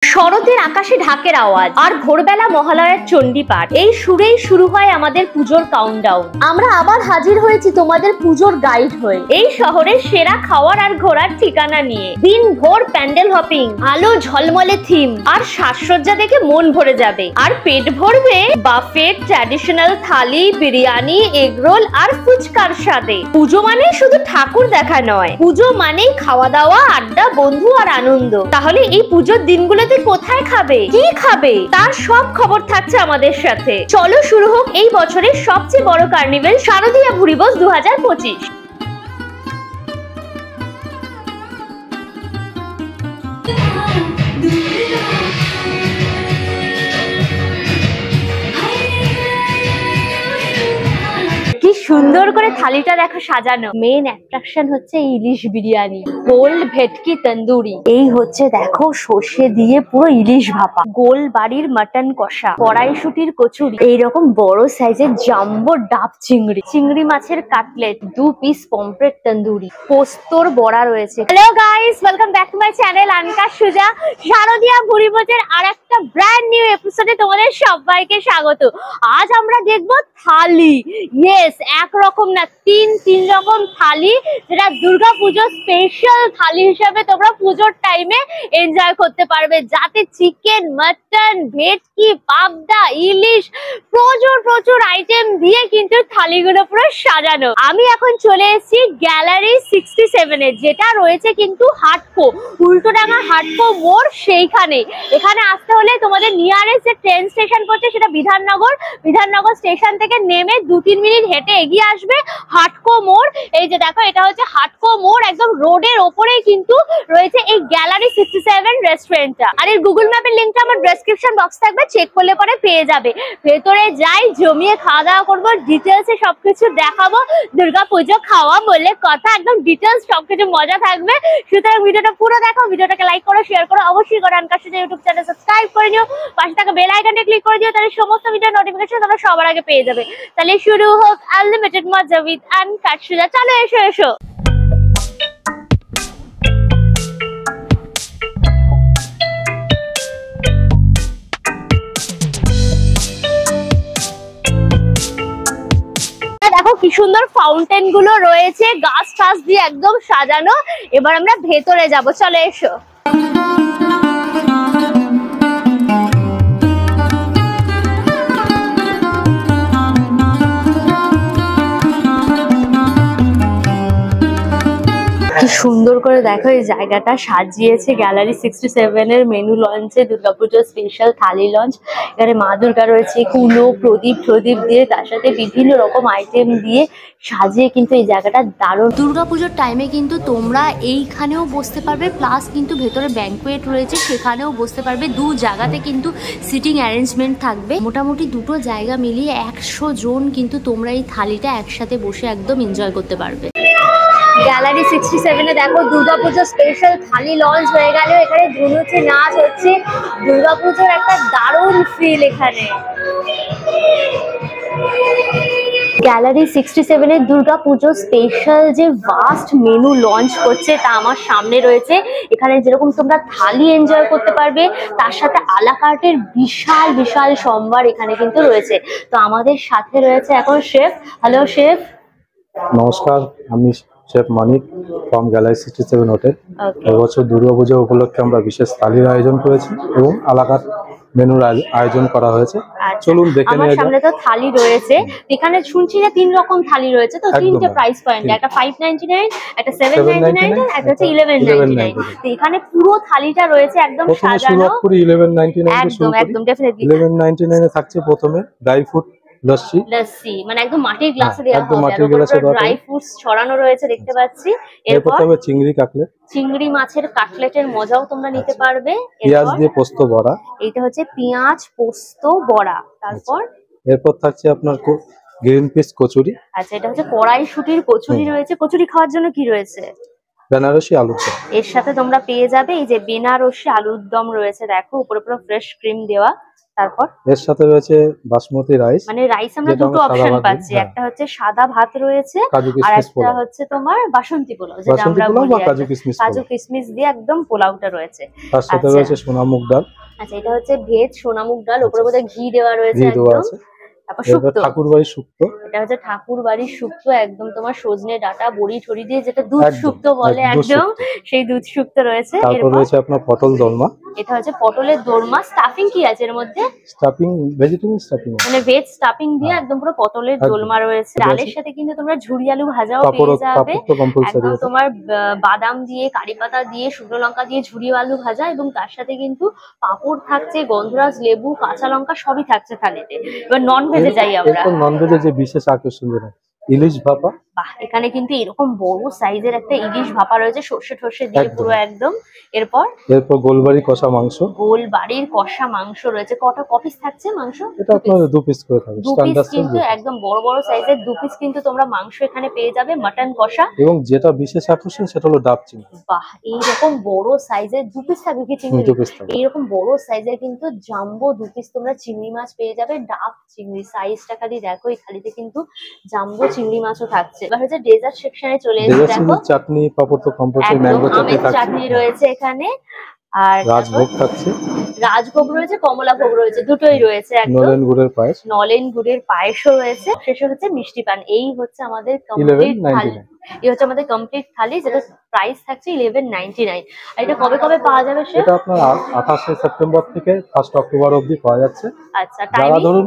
শরতের আকাশে ঢাকের আওয়াজ আর ভোরবেলা মহালয়ার চণ্ডী পাঠ, এই সুরেই শুরু হয় আমাদের পুজোর কাউন্টডাউন। আমরা আবার হাজির হয়েছি তোমাদের পুজোর গাইড হয়ে, এই শহরের সেরা খাওয়ার আর ঘোরার ঠিকানা নিয়ে। দিন ভোর প্যান্ডেল হপিং, আলো ঝলমলে থিম আর সাজসজ্জা দেখে মন ভরে যাবে। আর পেট ভরবে বাফেট, ট্র্যাডিশনাল থালি, বিরিয়ানি, এগরোল আর ফুচকার স্বাদে। পুজো মানে শুধু ঠাকুর দেখা নয়, পুজো মানেই খাওয়া দাওয়া, আড্ডা, বন্ধু আর আনন্দ। তাহলে এই পুজোর দিনগুলোতে কোথায় খাবে, কি খাবে, তার সব খবর থাকছে আমাদের সাথে। চলো শুরু হোক এই বছরের সবচেয়ে বড় কার্নিভেল, শারদীয়া ভুরিভোজ 2025। কি সুন্দর করে থালিটা দেখো সাজানো। মেন অ্যাট্রাকশন হচ্ছে ইলিশ বিরিয়ানি, গোল ভেটকি তন্দুরি, এই হচ্ছে দেখো সর্ষে দিয়ে পুরো ইলিশ ভাপা, গোল বাড়ির মাটন কষা, কড়াইশুটির কচুরি, এইরকম বড় সাইজের জাম্বো ডাব চিংড়ি, চিংড়ি মাছের কাটলেট, 2 পিস পমফ্রেট তন্দুরি, পোস্তর বড়া রয়েছে। Hello guys, welcome back to my channel Anka Suja. শারদীয়া ভুরিভোজের আরেকটা ব্র্যান্ড নিউ এপিসোডে তোমাদের সবাইকে স্বাগত। আজ আমরা দেখবো থালি। ইয়েস, এক রকম না, তিন রকম থালি, যেটা দুর্গাপুজো স্পেশাল থালি হিসেবে তোমরা পুজোর টাইমে এনজয় করতে পারবে, যাতে চিকেন, মাটন, ভেটকি, পাবদা, ইলিশ, প্রচুর আইটেম দিয়ে কিন্তু থালিগুলো পুরো সাজানো। আমি এখন চলে এসেছি গ্যালারি 67 এ, যেটা রয়েছে কিন্তু হাটকো, উল্টোডাঙ্গা হাটকো মোড়, সেইখানে। এখানে আসতে হলে তোমাদের নিয়ারেস্ট যে ট্রেন স্টেশন পড়ছে সেটা বিধাননগর স্টেশন থেকে নেমে 2-3 মিনিট হেঁটে এগিয়ে আসবে হাটকো মোড়। এই যে দেখো, এটা হচ্ছে হাটকো মোড়, একদম রোডের ওপরেই কিন্তু রয়েছে এই গ্যালারি 67 রেস্টুরেন্টটা। আর এর গুগল ম্যাপের লিঙ্কটা আমার ডেসক্রিপশন বক্স থাকবে, চেক করলে পরে পেয়ে যাবে। ভেতরে যাই, জমিয়ে খাওয়া দাওয়া করবো, ডিটেলসে সবকিছু দেখাবো। দুর্গাপুজো খাওয়া বলে কথা, একদম ডিটেলস সবকিছু মজা থাকবে। সুতরাং ভিডিওটা পুরো দেখো, ভিডিওটাকে লাইক করো, শেয়ার করো, অবশ্যই করো আনকা সুজা ইউটিউব চ্যানেল সাবস্ক্রাইব করে নিও, পাশে থাকা বেল আইকনটা ক্লিক করে দিও, তাহলে সমস্ত ভিডিও নোটিফিকেশন তোমরা সবার আগে পেয়ে যাবে। তাহলে শুরু হোক আনলিমিটেড মজা উইথ আনকা সুজা। চলো এসো। দেখো কি সুন্দর ফাউন্টেন গুলো রয়েছে, গাছ টাছ দিয়ে একদম সাজানো। এবার আমরা ভেতরে যাব, চলো এসো। কি সুন্দর করে দেখো এই জায়গাটা সাজিয়েছে গ্যালারি 67 এর মেনু লঞ্চে, দুর্গাপুজোর স্পেশাল থালি লঞ্চ। এখানে মা দুর্গা রয়েছে, কুলো, প্রদীপ দিয়ে, তার সাথে বিভিন্ন রকম আইটেম দিয়ে সাজিয়ে কিন্তু এই জায়গাটা দারুণ। দুর্গাপুজোর টাইমে কিন্তু তোমরা এইখানেও বসতে পারবে, প্লাস কিন্তু ভেতরে ব্যাংকুয়েট রয়েছে, সেখানেও বসতে পারবে। 2 জায়গাতে কিন্তু সিটিং অ্যারেঞ্জমেন্ট থাকবে। মোটামুটি 2টো জায়গা মিলিয়ে 100 জন কিন্তু তোমরা এই থালিটা একসাথে বসে একদম এনজয় করতে পারবে। গ্যালারি 67 এ দেখো দুর্গাপুজোর স্পেশাল থালি লঞ্চ হয়ে গেল। এখানে ধুনুচি নাচ হচ্ছে, দুর্গাপুজোর একটা দারুণ ফিল এখানে। গ্যালারি 67 এর দুর্গাপুজোর স্পেশাল যে ভাস্ট মেনু লঞ্চ করছে তা আমার সামনে রয়েছে। এখানে যেরকম তোমরা থালি এনজয় করতে পারবে, তার সাথে আলাকার্টের বিশাল সম্ভার এখানে কিন্তু রয়েছে। তো আমাদের সাথে রয়েছে এখন শেফ। Hello chef. নমস্কার, আমি chef Manik from gallery 67 hotel. এবছর দুর্গাপুজো উপলক্ষে আমরা বিশেষ থালির আয়োজন করেছি এবং আলাকাট মেনুর আয়োজন করা হয়েছে। চলুন দেখে নিয়ে যাই। আমার সামনে তো থালি রয়েছে, এখানে শুনছি যে 3 রকম থালি রয়েছে, তো 3টে প্রাইস পয়েন্ট, একটা 599, একটা 799, একটা হচ্ছে 1199। তো এখানে পুরো থালিটা রয়েছে একদম সাজানো। পুরো 1199 একদম ডেফিনেটলি 1199 এ থাকছে প্রথমে ড্রাই ফ্রুট লস্যি, মানে একদম মাটির গ্লাসে দেওয়া হবে, ড্রাই ফ্রুটস ছড়ানো রয়েছে দেখতে পাচ্ছি। এরপর তবে চিংড়ি কাটলেট, চিংড়ি মাছের কাটলেটের মজাও তোমরা নিতে পারবে। পেঁয়াজ দিয়ে পোস্ত বড়া, এইটা হচ্ছে পেঁয়াজ পোস্ত বড়া। এরপর থাকছে আপনার গ্রিন পিস কচুরি। আচ্ছা, এটা হচ্ছে কড়াইশুটির কচুরি রয়েছে। কচুরি খাওয়ার জন্য কি রয়েছে? বেনারসি আলুর দম। এর সাথে তোমরা পেয়ে যাবে এই যে বেনারসি আলুর দম রয়েছে, দেখো উপরে পুরো ফ্রেশ ক্রিম দেওয়া। তারপর এর সাথে রয়েছে বাসমতি রাইস, মানে রাইস আমরা যেটা দুটো আমরা সাদা অপশন ভাত পাচ্ছি, বলি, হ্যাঁ। একটা হচ্ছে সাদা ভাত রয়েছে কাজু আর কিশমিশ একটা পোলাও, হচ্ছে তোমার বাসন্তী পোলাও, যেটা বাসন্তী আমরা পোলাও বলি বা একদম। কাজু কিশমিশ কাজু পোলাও। কিশমিশ দিয়ে একদম পোলাওটা রয়েছে। তার সাথে আচ্ছা রয়েছে সোনা মুগ ডাল, আচ্ছা, এটা হচ্ছে ভেজ সোনামুগ ডাল, উপরে আচ্ছা, বোধহয় ঘি দেওয়া রয়েছে ঘি দেওয়া একদম। আছে। তারপর এরপর শুক্তো, ঠাকুরবাড়ি শুক্তো, এটা হচ্ছে ঠাকুর বাড়ির শুক্তো, একদম তোমার সজনে ডাঁটা বড়ি ঠড়ি দিয়ে যেটা দুধ একদম শুক্তো বলে দুধ একদম, শুক্তো। সেই দুধ শুক্তো রয়েছে। তারপর এরপর রয়েছে আপনার পটল দোলমা, এটা হচ্ছে পটলের দোরমা। স্টাফিং কি আছে এর মধ্যে? স্টাফিং, ভেজিটেবল স্টাফিং, মানে ভেজ স্টাফিং দিয়ে হ্যাঁ, একদম পুরো পটলের একদম। দোলমা রয়েছে। এটা ডালের আছে। সাথে কিন্তু তোমরা ঝুরি আলু ভাজাও পাপড়, পেয়ে যাবে, পাপড় তো কম্পালসারি একদম আছে। তোমার বাদাম দিয়ে, কারি পাতা দিয়ে, শুকনো লঙ্কা দিয়ে ঝুরি আলু ভাজা, এবং তার সাথে কিন্তু পাঁপড় থাকছে, গন্ধরাজ লেবু, কাঁচা লঙ্কা সবই থাকছে থালিতে। এবার নন ভেজে যাই আমরা। এরপর ননভেজের যে বিশেষ আকর্ষণ যেটা ইলিশ ভাপা, বাহ, এখানে কিন্তু এরকম বড় সাইজের একটা ইলিশ ভাপা রয়েছে, সর্ষে ঠর্ষে দিয়ে একদম। পুরো একদম। এরপর এরপর গোলবাড়ি কষা মাংস, গোল বাড়ির কষা মাংস রয়েছে। কটা কপিস থাকছে মাংস? এটা আপনার 2 পিস করে থাকে, দু পিস স্ট্যান্ডার্ড সাইজ। কিন্তু একদম বড় বড় সাইজের 2 পিস কিন্তু তোমরা মাংস এখানে পেয়ে যাবে, মাটন কষা। এবং যেটা বিশেষ আকর্ষণ সেটা হলো ডাব চিংড়ি। বাহ, এইরকম বড় সাইজের 2 পিস থাকবে কি চিংড়ি? 2 পিস থাকে। এইরকম বড় সাইজের কিন্তু জাম্বো 2 পিস তোমরা চিংড়ি মাছ পেয়ে যাবে, ডাব চিংড়ি। সাইজটা খালি দেখো, এই থালিতে কিন্তু জাম্বো চিংড়ি মাছও থাকছে। এবার হচ্ছে ডেজার্ট সেকশনে চলে এসেছি। ডেজার্ট দেখো চাটনি, পাপড় তো কম্পালসারি, একদম ম্যাঙ্গো চাটনি আমের থাকছে, চাটনি রয়েছে এখানে। আর রাজভোগ থাকছে, রাজভোগ রয়েছে, কমলা ভোগ রয়েছে, দুটোই রয়েছে একদম। নলেন গুড়ের পায়েস, নলেন গুড়ের পায়েসও রয়েছে। শেষে হচ্ছে মিষ্টি পান। এই হচ্ছে আমাদের কমপ্লিট 11.99। থালি। এই হচ্ছে আমাদের কমপ্লিট থালি, যেটা প্রাইস থাকছে 11.99। আর এটা কবে কবে পাওয়া যাবে সে? এটা আপনার 28শে সেপ্টেম্বর থেকে 1 অক্টোবর অবধি পাওয়া যাচ্ছে। আচ্ছা, যারা টাইমিং ধরুন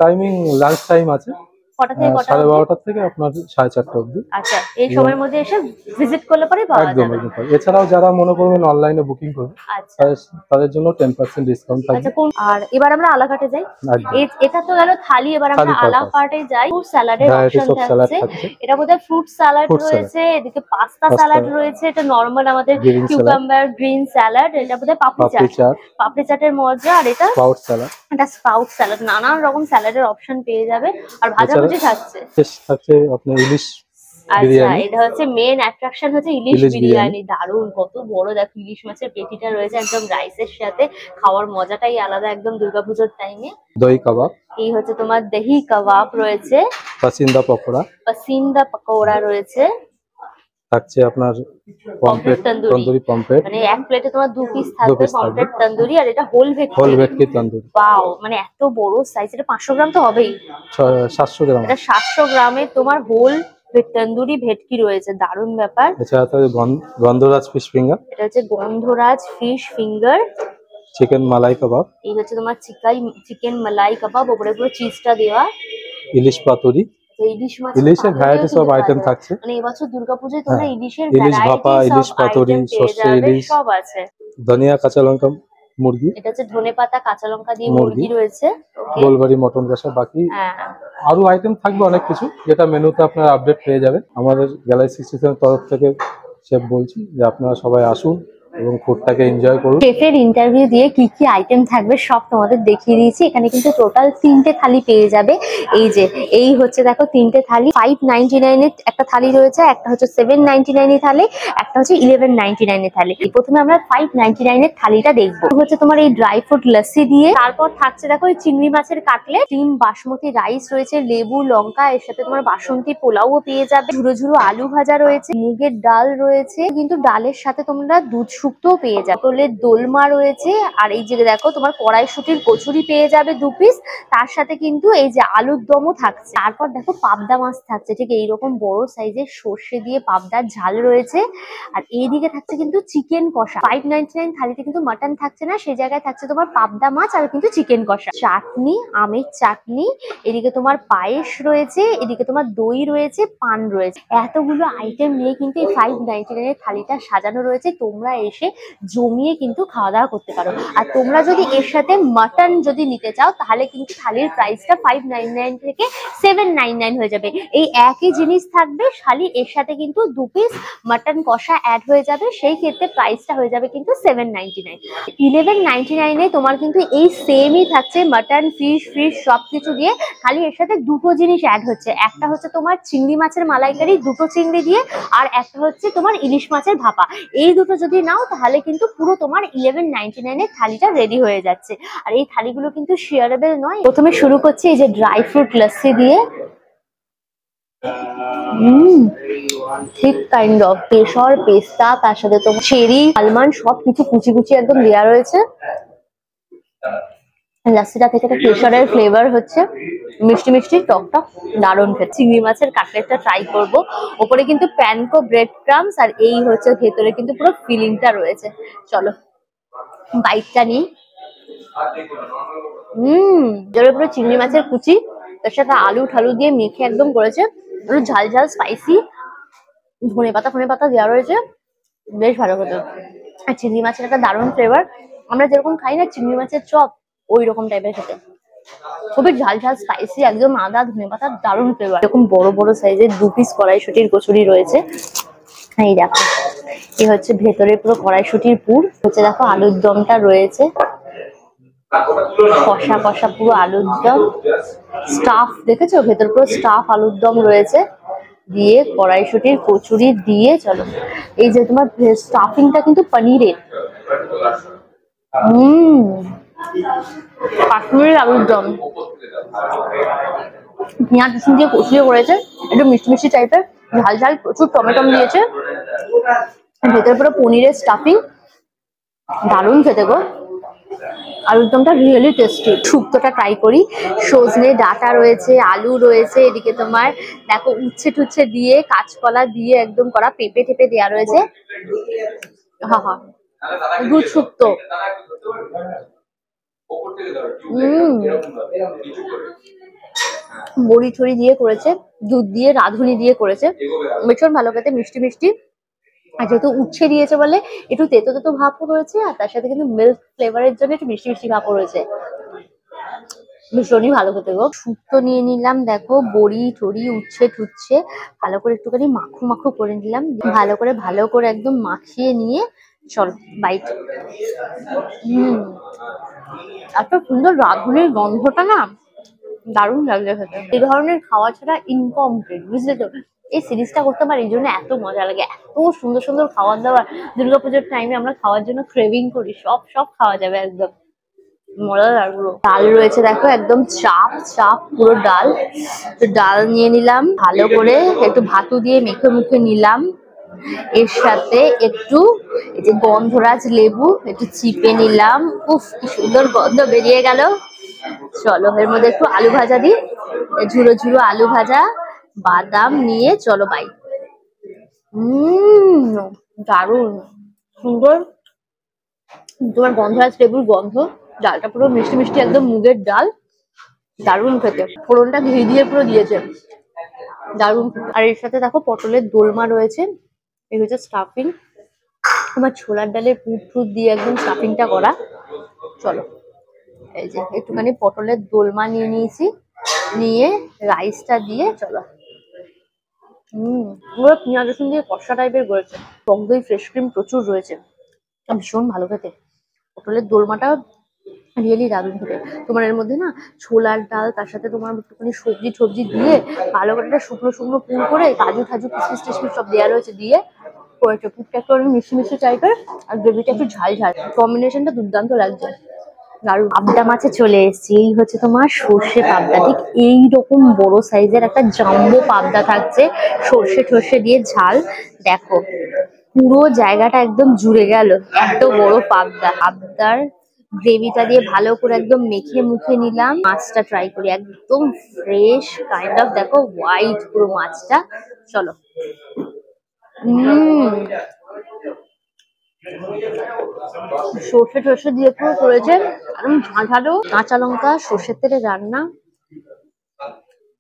টাইমিং লাঞ্চ টাইম আছে, কটা থেকে কটা? 12:30 থেকে আপনার 4:30 অবধি। আচ্ছা, এই সময়ের মধ্যে এসে ভিজিট করলে পরে পাওয়া একদম যাবে। একদম পাই। এছাড়াও যারা মনে করবেন অনলাইনে বুকিং করবে, আচ্ছা তাদের জন্য 10% ডিসকাউন্ট থাকবে। আচ্ছা, আর এবার আমরা আলাকাটে যাই। একদম। এটা তো গেল থালি, এবার আমরা থালি purpose। আলাকাটে যাই। ফ্রুট স্যালাডের ভ্যারাইটিস অপশন অফ স্যালাড থাকছে। থাকছে, এটা বোধহয় ফ্রুট স্যালাড Fruit salad। রয়েছে, এদিকে পাস্তা Pasta। স্যালাড রয়েছে, এটা নরমাল আমাদের Green salad। Cucumber green salad, এটা বোধহয় পাপড়ি পাপড়ি চাট, চাট, পাপড়ি চাটের মজা। আর এটা স্পাউট স্যালাড, এটা স্পাউট স্যালাড। নানান রকম স্যালাডের অপশন পেয়ে যাবে, আর ভাজাভুজি থাকছে। থাকছে আপনার ইলিশ আচ্ছা, বিরিয়ানি। এটা হচ্ছে মেন অ্যাট্রাকশন হচ্ছে ইলিশ ইলিশ বিরিয়ানি। দারুণ, কত বড় দেখো ইলিশ মাছের পেটিটা রয়েছে একদম রাইসের সাথে। খাওয়ার মজাটাই আলাদা একদম দুর্গাপুজোর টাইমে। দই কাবাব, এই হচ্ছে তোমার দহি কাবাব রয়েছে, পাসিন্দা পকোড়া পাসিন্দা পকোড়া রয়েছে, থাকছে আপনার পমফ্রেট তন্দুরি। তন্দুরি পমফ্রেট, মানে এক প্লেটে তোমার 2 পিস থাকবে piece থাকবে। পমফ্রেট তন্দুরি, আর এটা হোল ভেটকি। হোল ভেটকি তন্দুরি, ওয়াও, মানে এত বড় সাইজ। এটা 500 গ্রাম তো হবেই। 700 গ্রাম। এটা 700 গ্রামের তোমার হোল তন্দুরি ভেটকি রয়েছে, দারুণ ব্যাপার। এছাড়া থাকছে গন্ধরাজ ফিশ ফিঙ্গার, এটা হচ্ছে গন্ধরাজ ফিশ ফিঙ্গার। চিকেন মালাই কাবাব, এই হচ্ছে তোমার চিকেন মালাই কাবাব, উপরে পুরো চিজটা দেওয়া। ইলিশ পাতুরি। তো ইলিশ মাছ, ইলিশের ভ্যারাইটিস অফ আইটেম থাকছে, মানে এবছর দুর্গাপূজায় তোমরা হ্যাঁ। ইলিশের ইলিশ ভাপা, ইলিশ পাতুরি, সর্ষে ইলিশ, সব আছে। ধনিয়া কাঁচা লঙ্কা মুরগি, এটা হচ্ছে ধনেপাতা কাঁচা লঙ্কা দিয়ে মুরগি। মুরগি রয়েছে। ওকে, গোলবাড়ি মটন কষা, বাকি হ্যাঁ। আরো আইটেম থাকবে অনেক কিছু, যেটা মেনুতে আপনারা আপডেট পেয়ে যাবেন। আমাদের গ্যালারি 67 তরফ থেকে শেফ বলছি যে আপনারা সবাই আসুন এবং ফুডটাকে এনজয় করুন। শেফের ইন্টারভিউ দিয়ে কি কি আইটেম থাকবে সব তোমাদের দেখিয়ে দিয়েছি। এখানে কিন্তু টোটাল 3টে থালি পেয়ে যাবে। এই হচ্ছে দেখো 3টে থালি। 599 এর একটা থালি রয়েছে, একটা হচ্ছে 799 এর থালি, একটা হচ্ছে 1199 এর থালি। প্রথমে আমরা 599 এর থালিটা দেখবো। হচ্ছে তোমার এই ড্রাই ফ্রুট লস্যি দিয়ে, তারপর থাকছে দেখো এই চিংড়ি মাছের কাটলেট, 3 বাসমতি রাইস রয়েছে, লেবু লঙ্কা, এর সাথে তোমার বাসন্তী পোলাও পেয়ে যাবে, ঝুরো ঝুরো আলু ভাজা রয়েছে, মুগের ডাল রয়েছে, কিন্তু ডালের সাথে তোমরা দুধ শুক্তো পেয়ে যাবে, পটলের দোলমা রয়েছে, আর এই যে দেখো তোমার কড়াইশুটির কচুরি পেয়ে যাবে 2 পিস, তার সাথে কিন্তু এই যে আলুর দমও থাকছে। তারপর দেখো পাবদা মাছ থাকছে, ঠিক এইরকম বড় সাইজের সর্ষে দিয়ে পাবদার ঝাল রয়েছে। আর এইদিকে থাকছে কিন্তু চিকেন কষা। 599 থালিতে কিন্তু মাটন থাকছে না, সেই জায়গায় থাকছে তোমার পাবদা মাছ আর কিন্তু চিকেন কষা, চাটনি, আমের চাটনি, এদিকে তোমার পায়েস রয়েছে, এদিকে তোমার দই রয়েছে, পান রয়েছে। এতগুলো আইটেম নিয়ে কিন্তু এই 599 এর থালিটা সাজানো রয়েছে। তোমরা এসে জমিয়ে কিন্তু খাওয়া দাওয়া করতে পারো। আর তোমরা যদি এর সাথে মাটন যদি নিতে চাও, তাহলে কিন্তু থালির প্রাইসটা 599 থেকে 799 হয়ে যাবে। এই একই জিনিস থাকবে, খালি এর সাথে কিন্তু 2 পিস মাটন কষা অ্যাড হয়ে যাবে, সেই ক্ষেত্রে প্রাইসটা হয়ে যাবে কিন্তু 799। 1199 এ তোমার কিন্তু এই সেমই থাকছে, মাটন ফিশ সবকিছু দিয়ে, খালি এর সাথে দুটো জিনিস অ্যাড হচ্ছে। একটা হচ্ছে তোমার চিংড়ি মাছের মালাইকারি, 2টো চিংড়ি দিয়ে, আর একটা হচ্ছে তোমার ইলিশ মাছের ভাপা। এই দুটো যদি নাও তাহলে কিন্তু পুরো তোমার 1199 এর থালিটা রেডি হয়ে যাচ্ছে। আর এই থালিগুলো কিন্তু শেয়ারেবল নয়। প্রথমে শুরু করছি এই যে ড্রাই ফ্রুট লস্যি দিয়ে। ঠিক কাইন্ড অফ কেশর, পেস্তা, তার সাথে তোমার চেরি, আলমন্ড সবকিছু কুচি কুচি একদম দেওয়া রয়েছে। লস্যিটা থেকে একটা কেশরের ফ্লেভার হচ্ছে, মিষ্টি মিষ্টি টক টক, দারুণ খেতে। চিংড়ি মাছের কাটলেটটা ট্রাই করব। ওপরে কিন্তু প্যানকো ব্রেড ক্রামস, আর এই হচ্ছে ভেতরে কিন্তু পুরো ফিলিংটা রয়েছে। চলো বাইটটা নিই। যেটা পুরো চিংড়ি মাছের কুচি, তার সাথে আলু ঠালু দিয়ে মেখে একদম করেছে, পুরো ঝাল ঝাল স্পাইসি, ধনে পাতা দেওয়া রয়েছে, বেশ ভালো খেতে। আর চিংড়ি মাছের একটা দারুণ ফ্লেভার, আমরা যেরকম খাই না চিংড়ি মাছের চপ, ওই রকম টাইপের খেতে, খুবই ঝাল ঝাল স্পাইসি, একদম আদা ধনে পাতার দারুণ ফ্লেভার। এরকম বড় বড় সাইজের 2 পিস কড়াইশুটির কচুরি রয়েছে। এই দেখো, এই হচ্ছে ভেতরে পুরো কড়াইশুটির পুর হচ্ছে। দেখো আলুর দমটা রয়েছে, কষা কষা পুরো আলুর দম, স্টাফ দেখেছো ভেতর পুরো স্টাফ আলুর দম রয়েছে, দিয়ে কড়াইশুটির কচুরি দিয়ে। চলো এই যে তোমার স্টাফিংটা কিন্তু পনিরের, কাশ্মীরি আলুর দম, পেঁয়াজ রসুন দিয়ে কষিয়ে করেছে, একটু মিষ্টি মিষ্টি টাইপের, ঝাল ঝাল, প্রচুর টমেটো দিয়েছে, ভেতরে পুরো পনিরের স্টাফিং, দারুণ খেতে গো। আলুর দমটা রিয়েলি টেস্টি। শুক্তোটা ট্রাই করি। সজনে ডাঁটা রয়েছে, আলু রয়েছে, এদিকে তোমার দেখো উচ্ছে টুচ্ছে দিয়ে, কাঁচকলা দিয়ে একদম করা, পেঁপে টেপে দেওয়া রয়েছে। হা হা, দুধ শুক্তো। বড়ি ছড়ি দিয়ে করেছে, দুধ দিয়ে রাঁধুনি দিয়ে করেছে, ভীষণ ভালো খেতে, মিষ্টি মিষ্টি। আর যেহেতু উচ্ছে দিয়েছে বলে একটু তেতো তেতো ভাবও রয়েছে, আর তার সাথে কিন্তু মিল্ক ফ্লেভারের জন্য একটু মিষ্টি মিষ্টি ভাবও রয়েছে, ভীষণই ভালো খেতে গো। শুক্তো নিয়ে নিলাম, দেখো বড়ি টড়ি উচ্ছে টুচ্ছে ভালো করে একটুখানি মাখু মাখু করে নিলাম, ভালো করে একদম মাখিয়ে নিয়ে চল বাইট। এত সুন্দর রাঁধুনির গন্ধটা না, দারুণ লাগছে খেতে। এই ধরনের খাওয়া ছাড়া ইনকমপ্লিট, বুঝলে তো। এই সিরিজটা করতে আমার এই জন্য এত মজা লাগে, এত সুন্দর সুন্দর খাবার দাবার দুর্গাপুজোর টাইমে আমরা খাওয়ার জন্য ক্রেভিং করি, সব খাওয়া যাবে একদম মজাদার পুরো। ডাল রয়েছে দেখো, একদম চাপ চাপ পুরো ডাল। তো ডাল নিয়ে নিলাম, ভালো করে একটু ভাতু দিয়ে মেখে মুখে নিলাম, এর সাথে একটু এই যে গন্ধরাজ লেবু একটু চিপে নিলাম। উফ কি সুন্দর গন্ধ বেরিয়ে গেল। চলো এর মধ্যে একটু আলু ভাজা দিই, ঝুড়ো ঝুড়ো আলু ভাজা, বাদাম নিয়ে চলো বাই। দারুণ সুন্দর তোমার গন্ধরাজ লেবুর গন্ধ, ডালটা পুরো মিষ্টি মিষ্টি একদম মুগের ডাল, দারুণ খেতে। ফোড়নটা ঘি দিয়ে পুরো দিয়েছে, দারুণ। আর এর সাথে দেখো পটলের দোলমা রয়েছে, এই হচ্ছে স্টাফিং, আমার ছোলার ডালের পুর টুর দিয়ে একদম স্টাফিংটা করা। চলো এই যে একটুখানি পটলের দোলমা নিয়ে নিয়েছি, নিয়ে রাইসটা দিয়ে চলো। পুরো পেঁয়াজ রসুন দিয়ে কষা টাইপের করেছে, টক দই ফ্রেশ ক্রিম প্রচুর রয়েছে, ভীষণ ভালো খেতে। পটলের দোলমাটা রিয়েলি দারুণ খেতে। তোমার এর মধ্যে না ছোলার ডাল, তার সাথে তোমার একটুখানি সবজি টবজি দিয়ে ভালো করে একটা শুকনো শুকনো পুর করে, কাজু ঠাজু কিশমিশ টিশমিশ সব দেওয়া রয়েছে, দিয়ে করেছে। পুরটা একটু মিষ্টি মিষ্টি টাইপের, আর গ্রেভিটা একটু ঝাল ঝাল, কম্বিনেশনটা দুর্দান্ত লাগছে, দারুণ। পাবদা মাছে চলে এসেছি, এই হচ্ছে তোমার সর্ষে পাবদা, ঠিক এইরকম বড় সাইজের একটা জাম্বো পাবদা থাকছে, সর্ষে ঠর্ষে দিয়ে ঝাল। দেখো পুরো জায়গাটা একদম জুড়ে গেল, এত বড় পাবদা। পাবদার গ্রেভিটা দিয়ে ভালো করে একদম মেখে মুখে নিলাম। মাছটা ট্রাই করি, একদম ফ্রেশ কাইন্ড অফ, দেখো হোয়াইট পুরো মাছটা। চলো সর্ষে টর্ষে দিয়ে পুরো করেছে, একদম ঝাঁঝালো, কাঁচা লঙ্কা সর্ষের তেলে রান্না,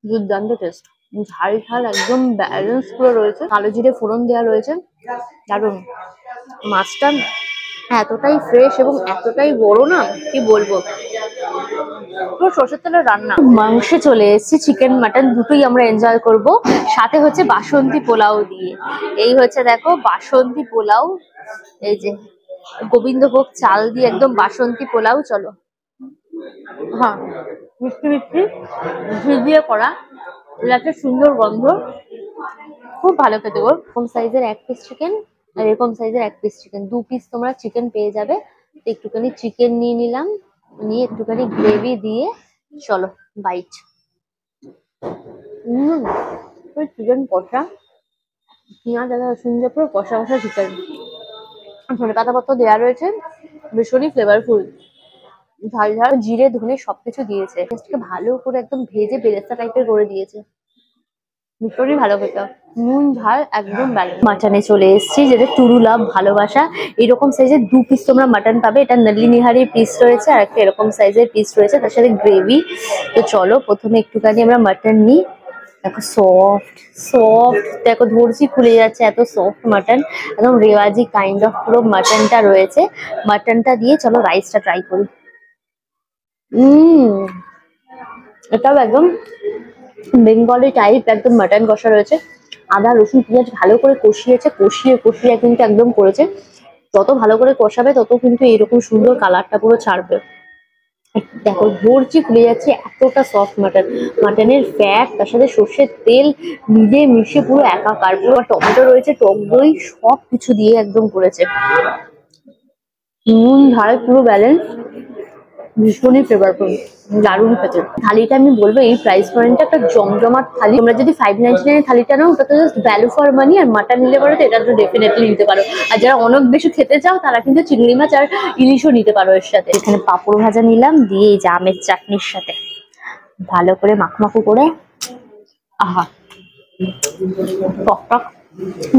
দুর্দান্ত টেস্ট, ঝাল ঝাল একদম ব্যালেন্স পুরো রয়েছে, কালো জিরে ফোড়ন দেওয়া রয়েছে, দারুণ। মাছটা এতটাই ফ্রেশ এবং এতটাই বড় না, কি বলবো, পুরো সর্ষের তেলের রান্না। মাংসে চলে এসেছি, চিকেন মাটন দুটোই আমরা এনজয় করব, সাথে হচ্ছে বাসন্তী পোলাও দিয়ে। এই হচ্ছে দেখো বাসন্তী পোলাও, এই যে গোবিন্দভোগ চাল দিয়ে একদম বাসন্তী পোলাও। চলো হ্যাঁ, মিষ্টি মিষ্টি ঘি দিয়ে করা, একটা সুন্দর গন্ধ, খুব ভালো খেতে গো। কোন সাইজের 1 পিস চিকেন, আর এরকম সাইজের 1 পিস চিকেন, 2 পিস তোমরা চিকেন পেয়ে যাবে। তো একটুখানি চিকেন নিয়ে নিলাম, নিয়ে একটুখানি গ্রেভি দিয়ে চলো বাইট। চিকেন কষা, পেঁয়াজ আদা রসুন দিয়ে পুরো কষা কষা চিকেন, ধনে পাতা পত্র দেওয়া রয়েছে, ভীষণই ফ্লেভারফুল, ঝাল ঝাল জিরে ধনে সবকিছু দিয়েছে, টেস্টকে ভালো করে একদম ভেজে বেরেস্তা টাইপের করে দিয়েছে, ভীষণই ভালো খেতে, নুন ঝাল একদম ব্যালেন্স। মাটনে চলে এসেছি, যেটা টুরু লাভ ভালোবাসা, এরকম সাইজের 2 পিস তোমরা মাটন পাবে। এটা নল্লি নিহারির পিস রয়েছে আর একটা এরকম সাইজের পিস রয়েছে, তার সাথে গ্রেভি। তো চলো প্রথমে একটুখানি আমরা মাটন নিই। দেখো সফট সফট, দেখো ধরছি খুলে যাচ্ছে, এত সফট মাটন, একদম রেওয়াজি কাইন্ড অফ পুরো মাটনটা রয়েছে। মাটনটা দিয়ে চলো রাইসটা ট্রাই করি। এটাও একদম বেঙ্গলি টাইপ একদম মাটন কষা রয়েছে, আদা রসুন পেঁয়াজ ভালো করে কষিয়েছে, কষিয়ে কষিয়ে কিন্তু একদম করেছে। যত ভালো করে কষাবে তত কিন্তু এরকম সুন্দর কালারটা পুরো ছাড়বে। দেখো ভরছি খুলে যাচ্ছে, এতটা সফট মাটন, মাটনের ফ্যাট তার সাথে সর্ষের তেল মিলে মিশে পুরো একাকার, পুরো টমেটো রয়েছে, টক দই সব কিছু দিয়ে একদম করেছে, নুন ঝাল পুরো ব্যালেন্স, ভীষণই ফ্লেভারফুল, দারুণ খেতে। থালিটা আমি বলবো এই প্রাইস পয়েন্টটা একটা জমজমাট থালি। তোমরা যদি 599 থালিটা নাও ওটা তো জাস্ট ভ্যালু ফর মানি, আর মাটন নিলে পারো তো এটা তো ডেফিনেটলি নিতে পারো। আর যারা অনেক বেশি খেতে চাও তারা কিন্তু চিংড়ি মাছ আর ইলিশও নিতে পারো এর সাথে। এখানে পাঁপড় ভাজা নিলাম, দিয়ে এই যে আমের চাটনির সাথে ভালো করে মাখমাখু করে, আহা টক টক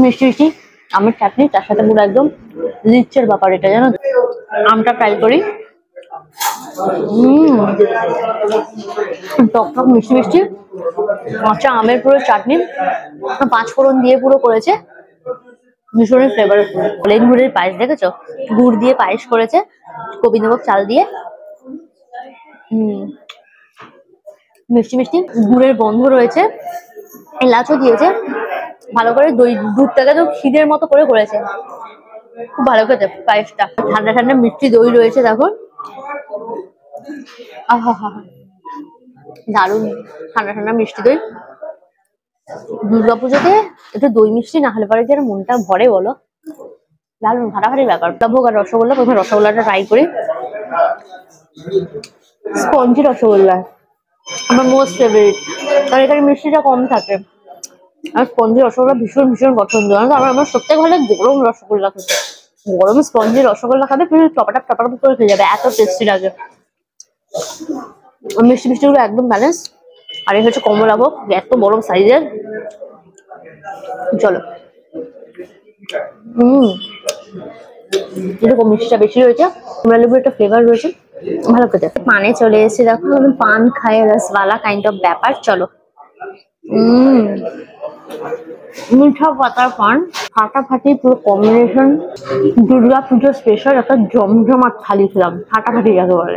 মিষ্টি মিষ্টি আমের চাটনি, তার সাথে পুরো একদম লিচের ব্যাপার এটা, জানো। আমটা ট্রাই করি, টক টক মিষ্টি মিষ্টি কাঁচা আমের পুরো চাটনি, 5 ফোড়ন দিয়ে পুরো করেছে, ভীষণই ফ্লেভারফুল। প্লেন গুড়ের পায়েস দেখেছো, গুড় দিয়ে পায়েস করেছে গোবিন্দভোগ চাল দিয়ে, মিষ্টি মিষ্টি গুড়ের গন্ধ রয়েছে, এলাচও দিয়েছে, ভালো করে দই দুধটাকে তো ক্ষীরের মতো করে করেছে, খুব ভালো খেতে পায়েসটা। ঠান্ডা ঠান্ডা মিষ্টি দই রয়েছে দেখো, আহা হা দারুণ ঠান্ডা ঠান্ডা মিষ্টি দই। দুর্গাপুজোতে একটু দই মিষ্টি না হলে পরে কি আর মনটা ভরে বলো, দারুণ ফাটাফাটি ব্যাপার। ভোগ আর রসগোল্লা, প্রথমে রসগোল্লাটা ট্রাই করি, স্পঞ্জি রসগোল্লা আমার মোস্ট ফেভারিট, কারণ এখানে মিষ্টিটা কম থাকে, আর স্পঞ্জি রসগোল্লা ভীষণ ভীষণ পছন্দ। আমার সত্যি ভালো গরম রসগোল্লা খেতে, গরম স্পঞ্জি রসগোল্লা খাবে তুমি টপাটাপ টপাটাপ করে খেয়ে যাবে, এত টেস্টি লাগে। মিষ্টি মিষ্টিগুলো একদম ব্যালেন্স। আর এই হচ্ছে কমলাভোগ, এত বড় সাইজের, চলো এরকম মিষ্টিটা বেশি রয়েছে, কমলা লেবুর একটা ফ্লেভার রয়েছে, ভালো খেতে। পানে চলে এসেছে দেখো, পান খায় রসওয়ালা কাইন্ড অফ ব্যাপার, চলো মিঠা পাতার পান ফাটাফাটি পুরো কম্বিনেশন। দুর্গা পুজো স্পেশাল একটা জমজমাট থালি খেলাম, ফাটাফাটি যাকে বলে।